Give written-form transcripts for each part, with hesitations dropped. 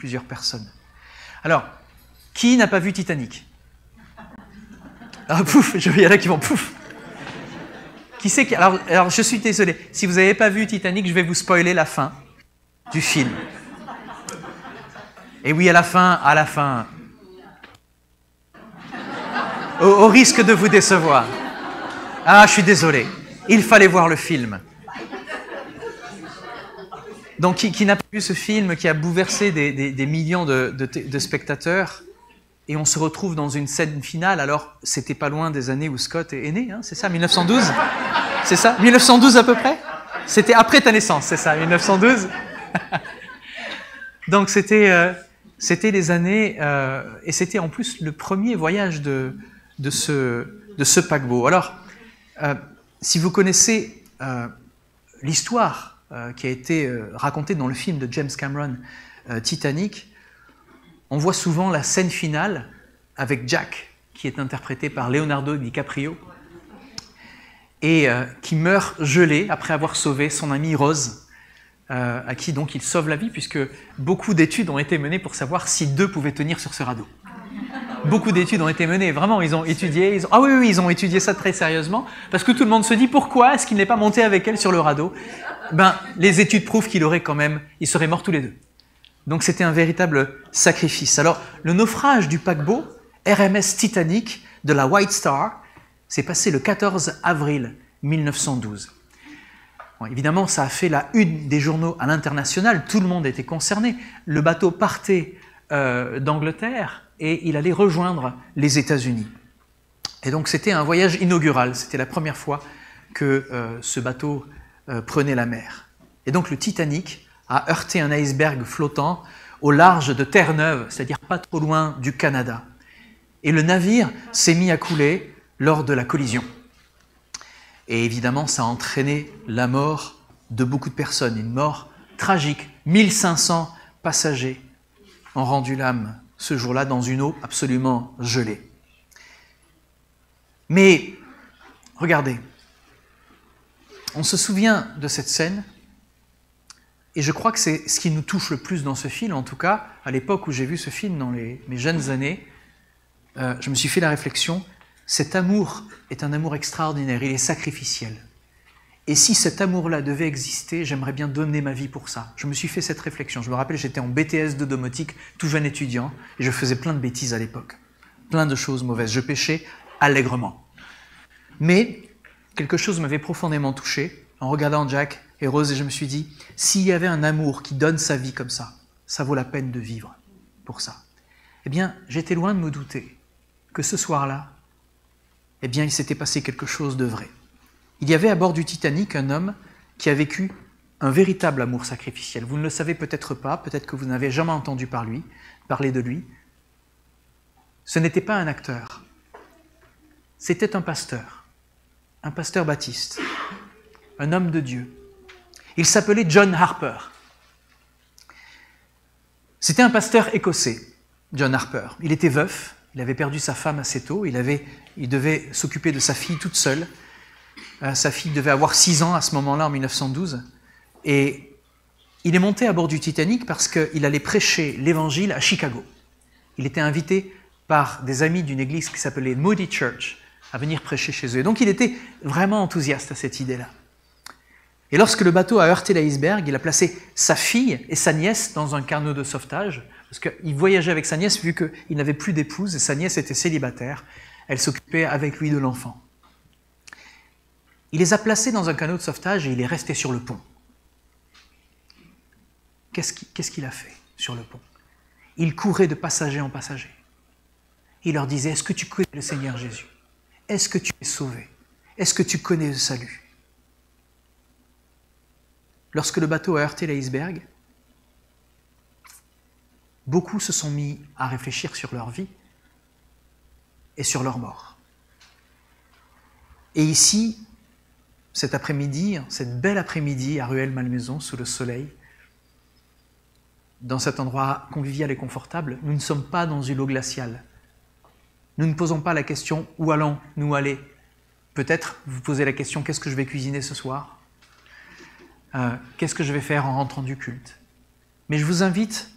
plusieurs personnes. Alors, qui n'a pas vu Titanic? Ah, pouf, il y en a qui vont pouf. Qui c'est qui... alors, je suis désolé. Si vous n'avez pas vu Titanic, je vais vous spoiler la fin du film. Et oui, à la fin... Au risque de vous décevoir. Ah, je suis désolé. Il fallait voir le film. Donc, qui n'a pas vu ce film qui a bouleversé des millions de spectateurs, et on se retrouve dans une scène finale, alors c'était pas loin des années où Scott est né, hein, c'est ça, 1912? C'est ça, 1912 à peu près? C'était après ta naissance, c'est ça, 1912? Donc c'était les années, et c'était en plus le premier voyage de ce paquebot. Alors, si vous connaissez l'histoire qui a été racontée dans le film de James Cameron, Titanic, on voit souvent la scène finale avec Jack, qui est interprété par Leonardo DiCaprio, et qui meurt gelé après avoir sauvé son amie Rose, à qui donc il sauve la vie, puisque beaucoup d'études ont été menées pour savoir si deux pouvaient tenir sur ce radeau. Beaucoup d'études ont été menées, vraiment, ils ont étudié, ils ont étudié ça très sérieusement, parce que tout le monde se dit, pourquoi est-ce qu'il n'est pas monté avec elle sur le radeau? Ben, les études prouvent qu'il aurait quand même, ils seraient morts tous les deux. Donc c'était un véritable sacrifice. Alors, le naufrage du paquebot RMS Titanic de la White Star s'est passé le 14 avril 1912. Bon, évidemment, ça a fait la une des journaux à l'international, tout le monde était concerné. Le bateau partait d'Angleterre et il allait rejoindre les États-Unis. Et donc c'était un voyage inaugural, c'était la première fois que ce bateau prenait la mer. Et donc le Titanic a heurté un iceberg flottant au large de Terre-Neuve, c'est-à-dire pas trop loin du Canada. Et le navire s'est mis à couler lors de la collision. Et évidemment, ça a entraîné la mort de beaucoup de personnes, une mort tragique. 1500 passagers ont rendu l'âme ce jour-là dans une eau absolument gelée. Mais, regardez, on se souvient de cette scène, et je crois que c'est ce qui nous touche le plus dans ce film, en tout cas, à l'époque où j'ai vu ce film, dans mes jeunes années, je me suis fait la réflexion, cet amour est un amour extraordinaire, il est sacrificiel. Et si cet amour-là devait exister, j'aimerais bien donner ma vie pour ça. Je me suis fait cette réflexion. Je me rappelle, j'étais en BTS de domotique, tout jeune étudiant, et je faisais plein de bêtises à l'époque. Plein de choses mauvaises. Je péchais allègrement. Mais quelque chose m'avait profondément touché en regardant Jack et Rose, et je me suis dit, s'il y avait un amour qui donne sa vie comme ça vaut la peine de vivre pour ça. Eh bien, j'étais loin de me douter que ce soir-là, eh bien, il s'était passé quelque chose de vrai. Il y avait à bord du Titanic un homme qui a vécu un véritable amour sacrificiel. Vous ne le savez peut-être pas, peut-être que vous n'avez jamais entendu parler de lui. Ce n'était pas un acteur, c'était un pasteur baptiste, un homme de Dieu. Il s'appelait John Harper. C'était un pasteur écossais, John Harper. Il était veuf, il avait perdu sa femme assez tôt, il devait s'occuper de sa fille toute seule. Sa fille devait avoir 6 ans à ce moment-là, en 1912. Et il est monté à bord du Titanic parce qu'il allait prêcher l'évangile à Chicago. Il était invité par des amis d'une église qui s'appelait Moody Church à venir prêcher chez eux. Et donc il était vraiment enthousiaste à cette idée-là. Et lorsque le bateau a heurté l'iceberg, il a placé sa fille et sa nièce dans un canot de sauvetage, parce qu'il voyageait avec sa nièce vu qu'il n'avait plus d'épouse et sa nièce était célibataire. Elle s'occupait avec lui de l'enfant. Il les a placés dans un canot de sauvetage et il est resté sur le pont. Qu'est-ce qu'il a fait sur le pont? Il courait de passager en passager. Il leur disait, est-ce que tu connais le Seigneur Jésus? Est-ce que tu es sauvé? Est-ce que tu connais le salut? Lorsque le bateau a heurté l'iceberg, beaucoup se sont mis à réfléchir sur leur vie et sur leur mort. Et ici, cet après-midi, cette belle après-midi à Rueil-Malmaison, sous le soleil, dans cet endroit convivial et confortable, nous ne sommes pas dans une eau glaciale. Nous ne posons pas la question « Où allons-nous aller ?» Peut-être vous posez la question « Qu'est-ce que je vais cuisiner ce soir ?» Qu'est-ce que je vais faire en rentrant du culte? Mais je vous invite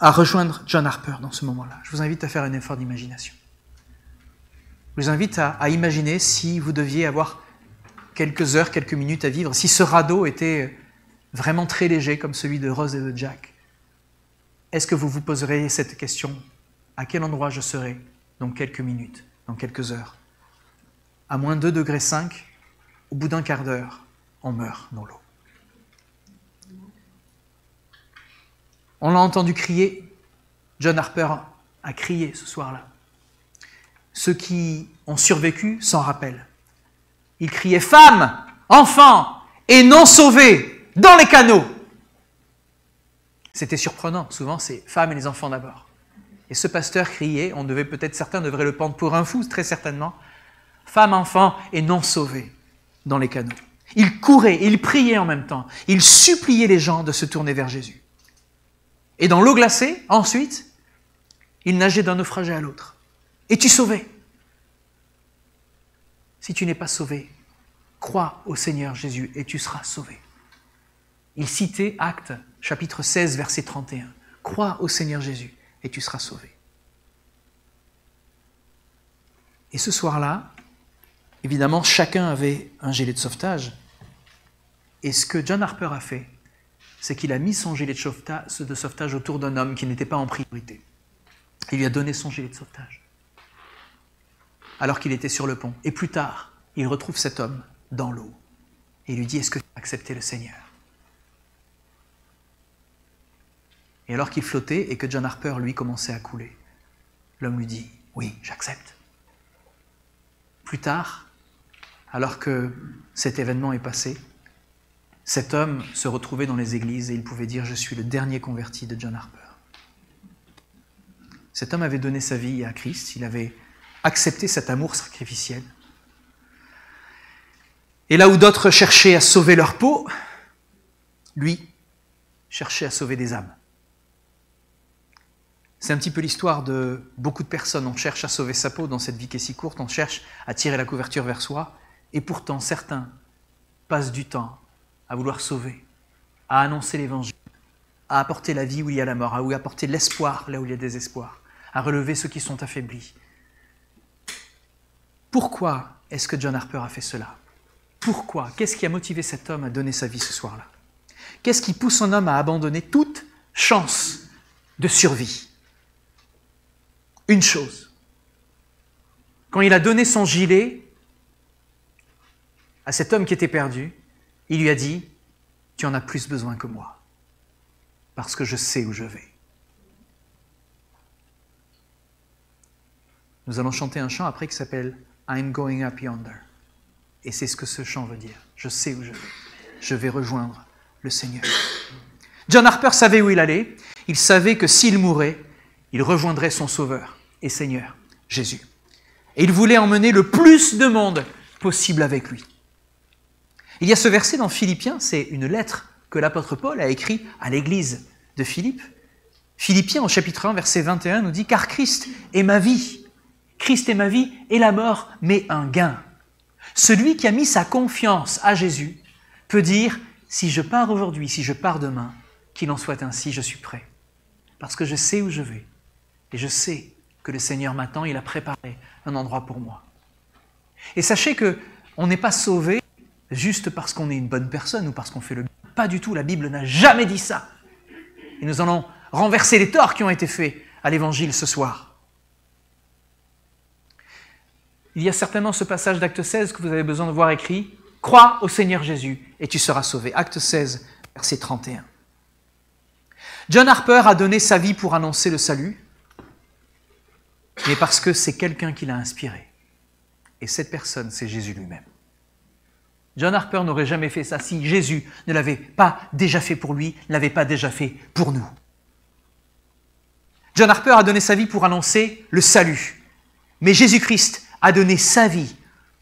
à rejoindre John Harper dans ce moment-là. Je vous invite à faire un effort d'imagination. Je vous invite à imaginer si vous deviez avoir quelques heures, quelques minutes à vivre, si ce radeau était vraiment très léger comme celui de Rose et de Jack. Est-ce que vous vous poseriez cette question? À quel endroit je serai dans quelques minutes, dans quelques heures? À moins 2,5 degrés, au bout d'un quart d'heure, on meurt dans l'eau. On l'a entendu crier. John Harper a crié ce soir-là. Ceux qui ont survécu s'en rappellent. Il criait « Femmes, enfants et non sauvés dans les canots !» C'était surprenant. Souvent, c'est femmes et les enfants d'abord. Et ce pasteur criait, certains devraient le prendre pour un fou, très certainement, « Femmes, enfants et non sauvés dans les canots !» Il courait, il priait en même temps. Il suppliait les gens de se tourner vers Jésus. Et dans l'eau glacée, ensuite, il nageait d'un naufragé à l'autre. Es-tu sauvé? Si tu n'es pas sauvé, crois au Seigneur Jésus et tu seras sauvé. Il citait Actes, chapitre 16, verset 31. Crois au Seigneur Jésus et tu seras sauvé. Et ce soir-là, évidemment, chacun avait un gilet de sauvetage. Et ce que John Harper a fait, c'est qu'il a mis son gilet de sauvetage autour d'un homme qui n'était pas en priorité. Il lui a donné son gilet de sauvetage, alors qu'il était sur le pont. Et plus tard, il retrouve cet homme dans l'eau. Et il lui dit, est-ce que tu as accepté le Seigneur? Et alors qu'il flottait et que John Harper, lui, commençait à couler, l'homme lui dit, oui, j'accepte. Plus tard, alors que cet événement est passé, cet homme se retrouvait dans les églises et il pouvait dire « Je suis le dernier converti de John Harper ». Cet homme avait donné sa vie à Christ, il avait accepté cet amour sacrificiel. Et là où d'autres cherchaient à sauver leur peau, lui cherchait à sauver des âmes. C'est un petit peu l'histoire de beaucoup de personnes. On cherche à sauver sa peau dans cette vie qui est si courte, on cherche à tirer la couverture vers soi, et pourtant certains passent du temps à vouloir sauver, à annoncer l'évangile, à apporter la vie où il y a la mort, à apporter l'espoir là où il y a des espoirs, à relever ceux qui sont affaiblis. Pourquoi est-ce que John Harper a fait cela? Pourquoi? Qu'est-ce qui a motivé cet homme à donner sa vie ce soir-là? Qu'est-ce qui pousse un homme à abandonner toute chance de survie? Une chose. Quand il a donné son gilet à cet homme qui était perdu, il lui a dit « Tu en as plus besoin que moi, parce que je sais où je vais. » Nous allons chanter un chant après qui s'appelle « I'm going up yonder ». Et c'est ce que ce chant veut dire. Je sais où je vais. Je vais rejoindre le Seigneur. John Harper savait où il allait. Il savait que s'il mourait, il rejoindrait son Sauveur et Seigneur, Jésus. Et il voulait emmener le plus de monde possible avec lui. Il y a ce verset dans Philippiens, c'est une lettre que l'apôtre Paul a écrite à l'église de Philippe. Philippiens, au chapitre 1, verset 21, nous dit « Car Christ est ma vie. Christ est ma vie et la mort m'est un gain. Celui qui a mis sa confiance à Jésus peut dire « Si je pars aujourd'hui, si je pars demain, qu'il en soit ainsi, je suis prêt. Parce que je sais où je vais. Et je sais que le Seigneur m'attend, il a préparé un endroit pour moi. » Et sachez qu'on n'est pas sauvé juste parce qu'on est une bonne personne ou parce qu'on fait le bien. Pas du tout, la Bible n'a jamais dit ça. Et nous allons renverser les torts qui ont été faits à l'Évangile ce soir. Il y a certainement ce passage d'Acte 16 que vous avez besoin de voir écrit. « Crois au Seigneur Jésus et tu seras sauvé. » Acte 16, verset 31. John Harper a donné sa vie pour annoncer le salut, mais parce que c'est quelqu'un qui l'a inspiré. Et cette personne, c'est Jésus lui-même. John Harper n'aurait jamais fait ça si Jésus ne l'avait pas déjà fait pour lui, ne l'avait pas déjà fait pour nous. John Harper a donné sa vie pour annoncer le salut. Mais Jésus-Christ a donné sa vie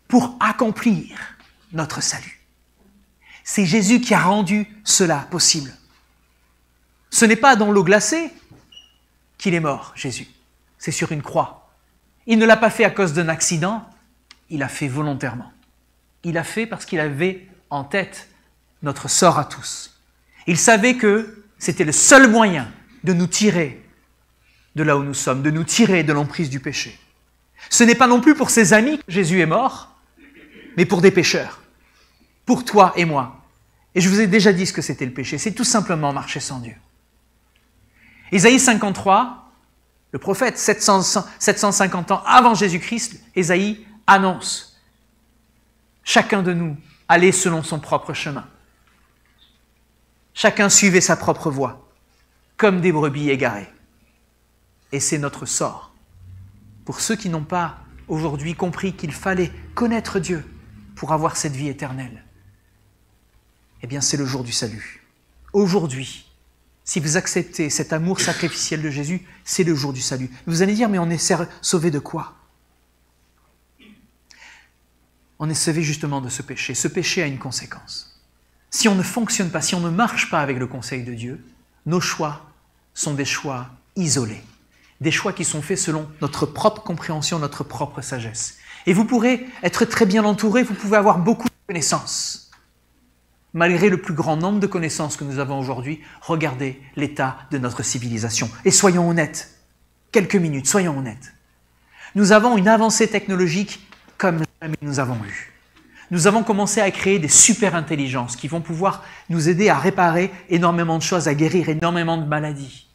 pour accomplir notre salut. C'est Jésus qui a rendu cela possible. Ce n'est pas dans l'eau glacée qu'il est mort, Jésus. C'est sur une croix. Il ne l'a pas fait à cause d'un accident, il l'a fait volontairement. Il l'a fait parce qu'il avait en tête notre sort à tous. Il savait que c'était le seul moyen de nous tirer de là où nous sommes, de nous tirer de l'emprise du péché. Ce n'est pas non plus pour ses amis que Jésus est mort, mais pour des pécheurs, pour toi et moi. Et je vous ai déjà dit ce que c'était le péché, c'est tout simplement marcher sans Dieu. Ésaïe 53, le prophète, 750 ans avant Jésus-Christ, Ésaïe annonce « Chacun de nous allait selon son propre chemin. Chacun suivait sa propre voie, comme des brebis égarées. » Et c'est notre sort. Pour ceux qui n'ont pas aujourd'hui compris qu'il fallait connaître Dieu pour avoir cette vie éternelle, eh bien c'est le jour du salut. Aujourd'hui, si vous acceptez cet amour sacrificiel de Jésus, c'est le jour du salut. Vous allez dire, mais on est sauvé de quoi? On est sauvé justement de ce péché. Ce péché a une conséquence. Si on ne fonctionne pas, si on ne marche pas avec le conseil de Dieu, nos choix sont des choix isolés. Des choix qui sont faits selon notre propre compréhension, notre propre sagesse. Et vous pourrez être très bien entouré, vous pouvez avoir beaucoup de connaissances. Malgré le plus grand nombre de connaissances que nous avons aujourd'hui, regardez l'état de notre civilisation. Et soyons honnêtes, quelques minutes, soyons honnêtes. Nous avons une avancée technologique comme jamais nous avons eu. Nous avons commencé à créer des super-intelligences qui vont pouvoir nous aider à réparer énormément de choses, à guérir énormément de maladies,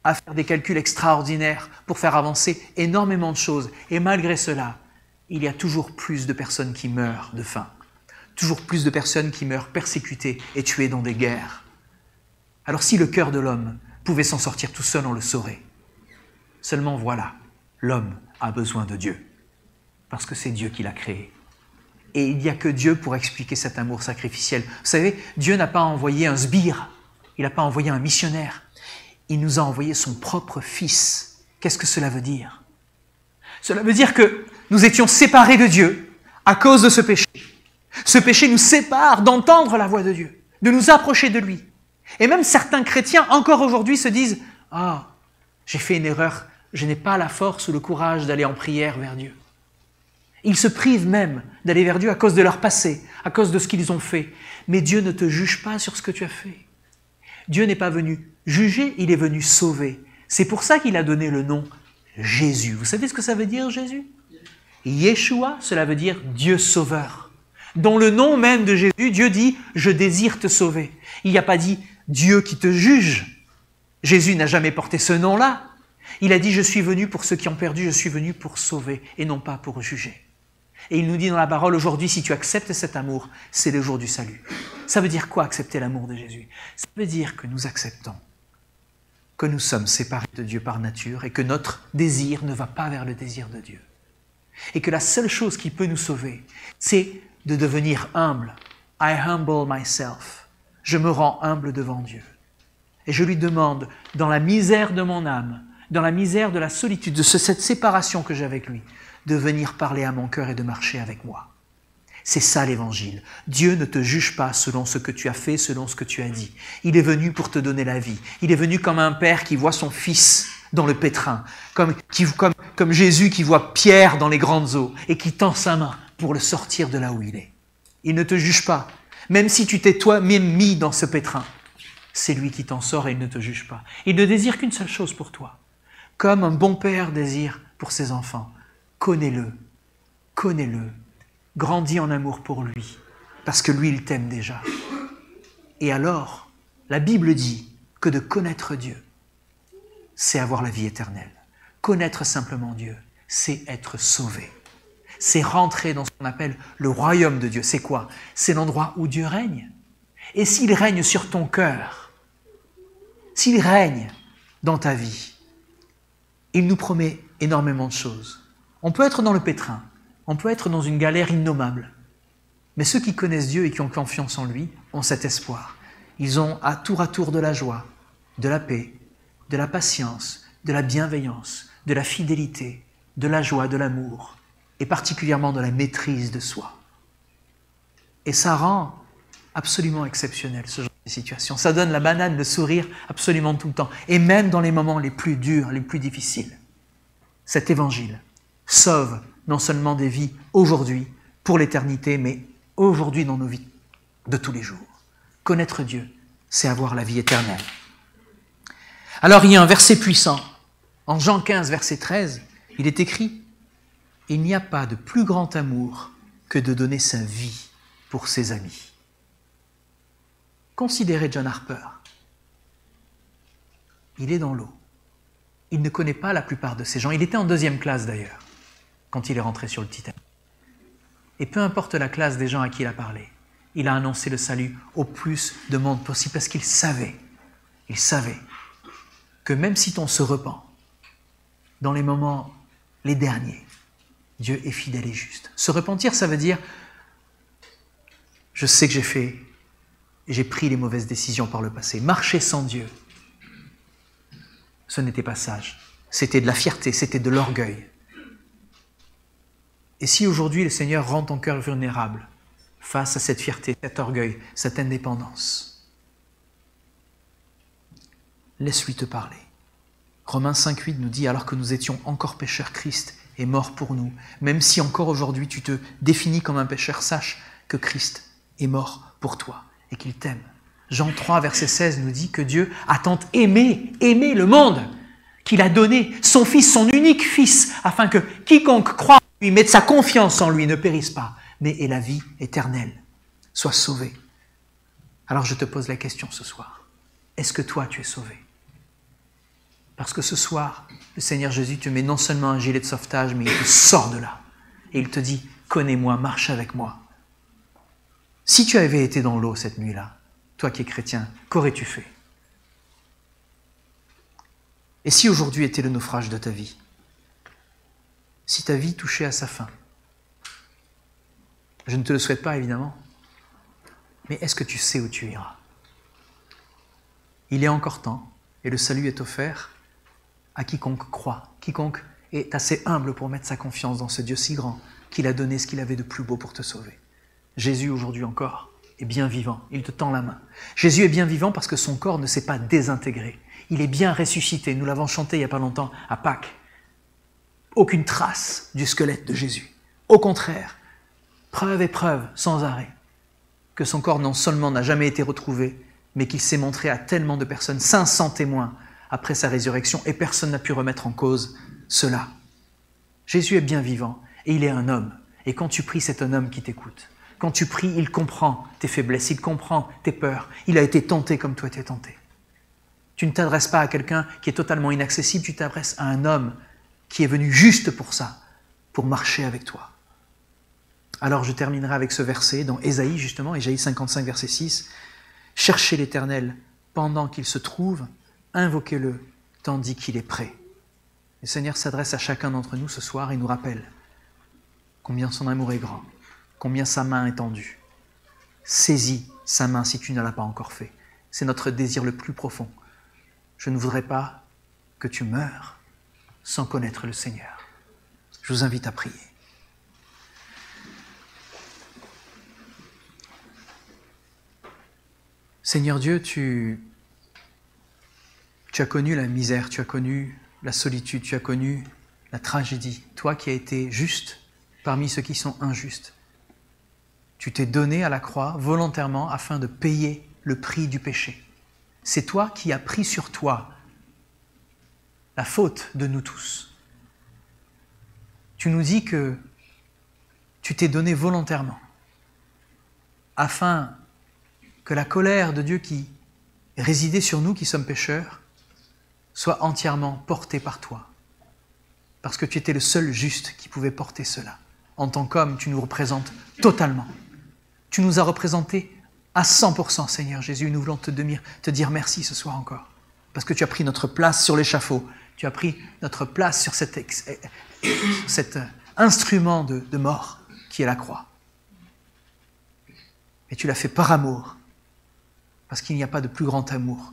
à faire des calculs extraordinaires pour faire avancer énormément de choses. Et malgré cela, il y a toujours plus de personnes qui meurent de faim. Toujours plus de personnes qui meurent persécutées et tuées dans des guerres. Alors si le cœur de l'homme pouvait s'en sortir tout seul, on le saurait. Seulement voilà, l'homme a besoin de Dieu, parce que c'est Dieu qui l'a créé. Et il n'y a que Dieu pour expliquer cet amour sacrificiel. Vous savez, Dieu n'a pas envoyé un sbire, il n'a pas envoyé un missionnaire, il nous a envoyé son propre Fils. Qu'est-ce que cela veut dire? Cela veut dire que nous étions séparés de Dieu à cause de ce péché. Ce péché nous sépare d'entendre la voix de Dieu, de nous approcher de lui. Et même certains chrétiens, encore aujourd'hui, se disent « Ah, j'ai fait une erreur, je n'ai pas la force ou le courage d'aller en prière vers Dieu. » Ils se privent même d'aller vers Dieu à cause de leur passé, à cause de ce qu'ils ont fait. Mais Dieu ne te juge pas sur ce que tu as fait. Dieu n'est pas venu juger, il est venu sauver. C'est pour ça qu'il a donné le nom Jésus. Vous savez ce que ça veut dire, Jésus? Yeshua, cela veut dire Dieu sauveur. Dans le nom même de Jésus, Dieu dit « Je désire te sauver ». Il n'y a pas dit « Dieu qui te juge ». Jésus n'a jamais porté ce nom-là. Il a dit « Je suis venu pour ceux qui ont perdu, je suis venu pour sauver et non pas pour juger ». Et il nous dit dans la parole aujourd'hui, si tu acceptes cet amour, c'est le jour du salut. Ça veut dire quoi, accepter l'amour de Jésus? Ça veut dire que nous acceptons que nous sommes séparés de Dieu par nature et que notre désir ne va pas vers le désir de Dieu. Et que la seule chose qui peut nous sauver, c'est de devenir humble. I humble myself. Je me rends humble devant Dieu. Et je lui demande, dans la misère de mon âme, dans la misère de la solitude, de cette séparation que j'ai avec lui, de venir parler à mon cœur et de marcher avec moi. C'est ça l'évangile. Dieu ne te juge pas selon ce que tu as fait, selon ce que tu as dit. Il est venu pour te donner la vie. Il est venu comme un père qui voit son fils dans le pétrin, comme Jésus qui voit Pierre dans les grandes eaux et qui tend sa main pour le sortir de là où il est. Il ne te juge pas, même si tu t'es toi-même mis dans ce pétrin. C'est lui qui t'en sort et il ne te juge pas. Il ne désire qu'une seule chose pour toi, comme un bon père désire pour ses enfants. Connais-le, connais-le, grandis en amour pour lui, parce que lui, il t'aime déjà. Et alors, la Bible dit que de connaître Dieu, c'est avoir la vie éternelle. Connaître simplement Dieu, c'est être sauvé. C'est rentrer dans ce qu'on appelle le royaume de Dieu. C'est quoi? C'est l'endroit où Dieu règne. Et s'il règne sur ton cœur, s'il règne dans ta vie, il nous promet énormément de choses. On peut être dans le pétrin, on peut être dans une galère innommable. Mais ceux qui connaissent Dieu et qui ont confiance en lui ont cet espoir. Ils ont à tour de la joie, de la paix, de la patience, de la bienveillance, de la fidélité, de la joie, de l'amour, et particulièrement de la maîtrise de soi. Et ça rend absolument exceptionnel ce genre de situation. Ça donne la banane, le sourire absolument tout le temps, et même dans les moments les plus durs, les plus difficiles. Cet évangile sauve non seulement des vies aujourd'hui, pour l'éternité, mais aujourd'hui dans nos vies de tous les jours. Connaître Dieu, c'est avoir la vie éternelle. Alors il y a un verset puissant En Jean 15, verset 13, il est écrit « Il n'y a pas de plus grand amour que de donner sa vie pour ses amis. » Considérez John Harper. Il est dans l'eau. Il ne connaît pas la plupart de ces gens. Il était en 2e classe d'ailleurs, quand il est rentré sur le Titanic. Et peu importe la classe des gens à qui il a parlé, il a annoncé le salut au plus de monde possible parce qu'il savait que même si on se repent, dans les moments les derniers, Dieu est fidèle et juste. Se repentir, ça veut dire je sais que j'ai pris les mauvaises décisions par le passé. Marcher sans Dieu, ce n'était pas sage. C'était de la fierté, c'était de l'orgueil. Et si aujourd'hui le Seigneur rend ton cœur vulnérable face à cette fierté, cet orgueil, cette indépendance, laisse-lui te parler. Romains 5,8 nous dit « Alors que nous étions encore pécheurs, Christ est mort pour nous. Même si encore aujourd'hui tu te définis comme un pécheur, sache que Christ est mort pour toi et qu'il t'aime. » Jean 3, verset 16 nous dit que Dieu a tant aimé le monde, qu'il a donné son Fils, son unique Fils, afin que quiconque croit en lui, mette sa confiance en lui, ne périsse pas, mais ait la vie éternelle, soit sauvé. Alors je te pose la question ce soir. Est-ce que toi tu es sauvé? Parce que ce soir, le Seigneur Jésus te met non seulement un gilet de sauvetage, mais il te sort de là. Et il te dit, connais-moi, marche avec moi. Si tu avais été dans l'eau cette nuit-là, toi qui es chrétien, qu'aurais-tu fait? Et si aujourd'hui était le naufrage de ta vie? Si ta vie touchait à sa fin? Je ne te le souhaite pas, évidemment. Mais est-ce que tu sais où tu iras? Il est encore temps, et le salut est offert à quiconque croit, quiconque est assez humble pour mettre sa confiance dans ce Dieu si grand qu'il a donné ce qu'il avait de plus beau pour te sauver. Jésus, aujourd'hui encore, est bien vivant. Il te tend la main. Jésus est bien vivant parce que son corps ne s'est pas désintégré. Il est bien ressuscité. Nous l'avons chanté il n'y a pas longtemps à Pâques. Aucune trace du squelette de Jésus. Au contraire, preuve et preuve sans arrêt que son corps non seulement n'a jamais été retrouvé, mais qu'il s'est montré à tellement de personnes, 500 témoins après sa résurrection, et personne n'a pu remettre en cause cela. Jésus est bien vivant et il est un homme. Et quand tu pries, c'est un homme qui t'écoute. Quand tu pries, il comprend tes faiblesses, il comprend tes peurs. Il a été tenté comme toi tu es tenté. Tu ne t'adresses pas à quelqu'un qui est totalement inaccessible, tu t'adresses à un homme qui est venu juste pour ça, pour marcher avec toi. Alors je terminerai avec ce verset dans Ésaïe, justement, Ésaïe 55, verset 6. « Cherchez l'Éternel pendant qu'il se trouve, invoquez-le tandis qu'il est prêt. » Le Seigneur s'adresse à chacun d'entre nous ce soir et nous rappelle combien son amour est grand, combien sa main est tendue. Saisis sa main si tu ne l'as pas encore fait. C'est notre désir le plus profond. Je ne voudrais pas que tu meures sans connaître le Seigneur. Je vous invite à prier. Seigneur Dieu, tu as connu la misère, tu as connu la solitude, tu as connu la tragédie. Toi qui as été juste parmi ceux qui sont injustes. Tu t'es donné à la croix volontairement afin de payer le prix du péché. C'est toi qui as pris sur toi la faute de nous tous. Tu nous dis que tu t'es donné volontairement afin que la colère de Dieu qui résidait sur nous qui sommes pécheurs soit entièrement portée par toi. Parce que tu étais le seul juste qui pouvait porter cela. En tant qu'homme, tu nous représentes totalement. Tu nous as représentés à 100%, Seigneur Jésus. Nous voulons te dire merci ce soir encore. Parce que tu as pris notre place sur l'échafaud. Tu as pris notre place sur cet instrument de mort qui est la croix. Et tu l'as fait par amour. Parce qu'il n'y a pas de plus grand amour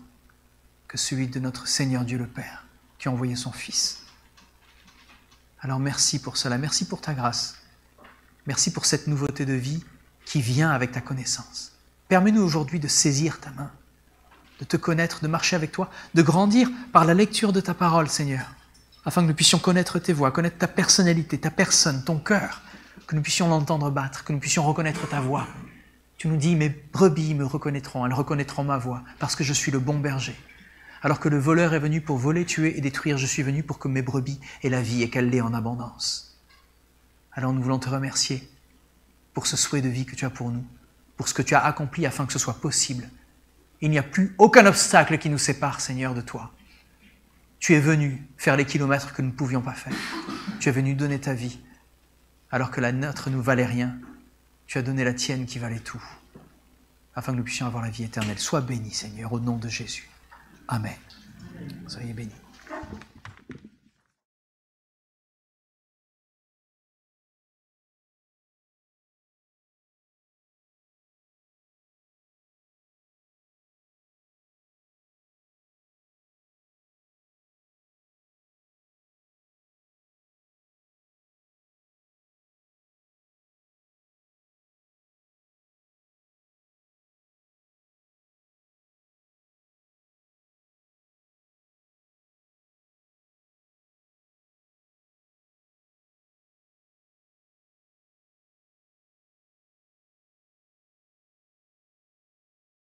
que celui de notre Seigneur Dieu le Père, qui a envoyé son Fils. Alors merci pour cela, merci pour ta grâce. Merci pour cette nouveauté de vie qui vient avec ta connaissance. Permets-nous aujourd'hui de saisir ta main, de te connaître, de marcher avec toi, de grandir par la lecture de ta parole, Seigneur, afin que nous puissions connaître tes voies, connaître ta personnalité, ta personne, ton cœur, que nous puissions l'entendre battre, que nous puissions reconnaître ta voix. Tu nous dis, mes brebis me reconnaîtront, elles reconnaîtront ma voix, parce que je suis le bon berger. Alors que le voleur est venu pour voler, tuer et détruire, je suis venu pour que mes brebis aient la vie et qu'elles l'aient en abondance. Alors nous voulons te remercier pour ce souhait de vie que tu as pour nous, pour ce que tu as accompli afin que ce soit possible. Il n'y a plus aucun obstacle qui nous sépare, Seigneur, de toi. Tu es venu faire les kilomètres que nous ne pouvions pas faire. Tu es venu donner ta vie, alors que la nôtre ne valait rien. Tu as donné la tienne qui valait tout, afin que nous puissions avoir la vie éternelle. Sois béni, Seigneur, au nom de Jésus. Amen. Soyez bénis.